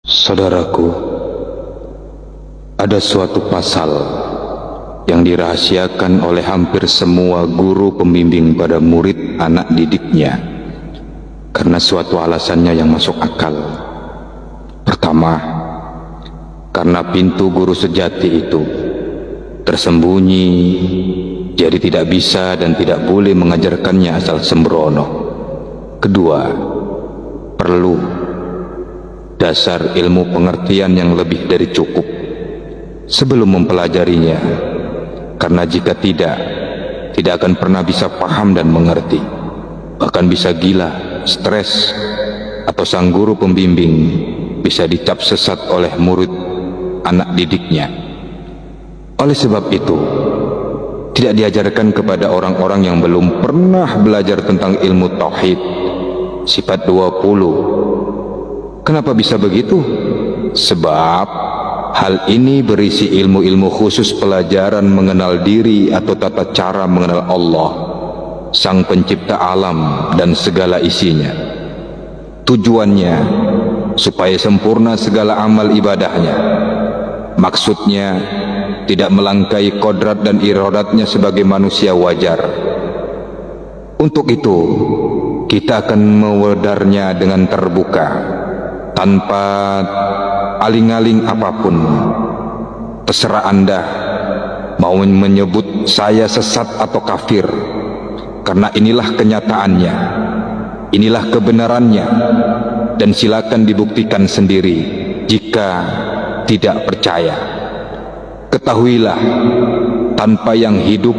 Saudaraku, ada suatu pasal yang dirahasiakan oleh hampir semua guru pembimbing pada murid anak didiknya karena suatu alasannya yang masuk akal. Pertama, karena pintu guru sejati itu tersembunyi, jadi tidak bisa dan tidak boleh mengajarkannya asal sembrono. Kedua, perlu dasar ilmu pengertian yang lebih dari cukup sebelum mempelajarinya, karena jika tidak akan pernah bisa paham dan mengerti, bahkan bisa gila, stres, atau sang guru pembimbing bisa dicap sesat oleh murid anak didiknya. Oleh sebab itu, tidak diajarkan kepada orang-orang yang belum pernah belajar tentang ilmu tauhid, sifat 20. Kenapa bisa begitu? Sebab hal ini berisi ilmu-ilmu khusus pelajaran mengenal diri atau tata cara mengenal Allah, Sang Pencipta alam dan segala isinya. Tujuannya supaya sempurna segala amal ibadahnya. Maksudnya tidak melangkai kodrat dan iradatnya sebagai manusia wajar. Untuk itu kita akan mewedarnya dengan terbuka, tanpa aling-aling apapun. Terserah Anda mau menyebut saya sesat atau kafir, karena inilah kenyataannya, inilah kebenarannya, dan silakan dibuktikan sendiri jika tidak percaya. Ketahuilah, tanpa yang hidup,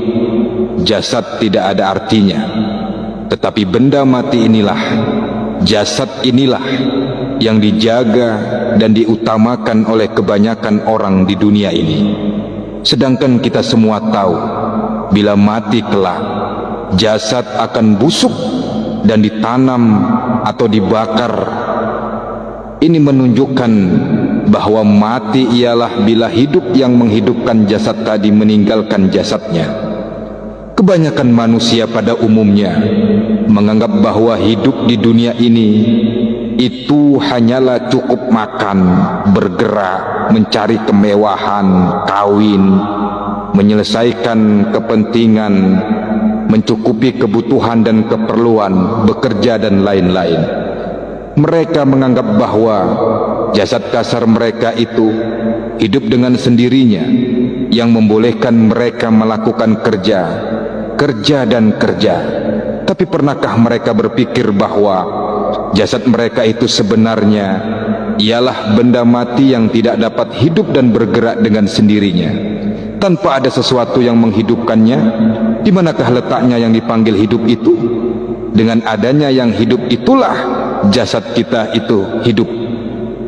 jasad tidak ada artinya, tetapi benda mati inilah, jasad inilah yang dijaga dan diutamakan oleh kebanyakan orang di dunia ini. Sedangkan kita semua tahu, bila mati kelak, jasad akan busuk dan ditanam atau dibakar. Ini menunjukkan bahwa mati ialah bila hidup yang menghidupkan jasad tadi meninggalkan jasadnya. Kebanyakan manusia pada umumnya menganggap bahwa hidup di dunia ini itu hanyalah cukup makan, bergerak, mencari kemewahan, kawin, menyelesaikan kepentingan, mencukupi kebutuhan dan keperluan, bekerja dan lain-lain. Mereka menganggap bahwa jasad kasar mereka itu hidup dengan sendirinya, yang membolehkan mereka melakukan kerja dan kerja. Tapi pernahkah mereka berpikir bahwa jasad mereka itu sebenarnya ialah benda mati yang tidak dapat hidup dan bergerak dengan sendirinya, tanpa ada sesuatu yang menghidupkannya? Di manakah letaknya yang dipanggil hidup itu? Dengan adanya yang hidup itulah jasad kita itu hidup.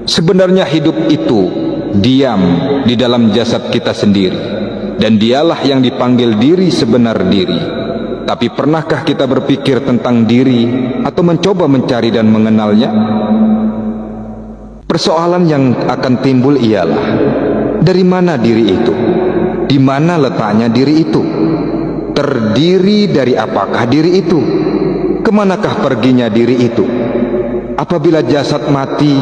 Sebenarnya hidup itu diam di dalam jasad kita sendiri, dan dialah yang dipanggil diri sebenar diri. Tapi pernahkah kita berpikir tentang diri atau mencoba mencari dan mengenalnya? Persoalan yang akan timbul ialah, dari mana diri itu? Di mana letaknya diri itu? Terdiri dari apakah diri itu? Kemanakah perginya diri itu? Apabila jasad mati,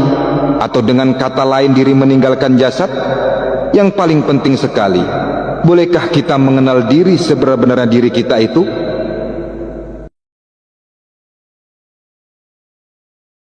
atau dengan kata lain diri meninggalkan jasad? Yang paling penting sekali, bolehkah kita mengenal diri sebenar-benarnya diri kita itu?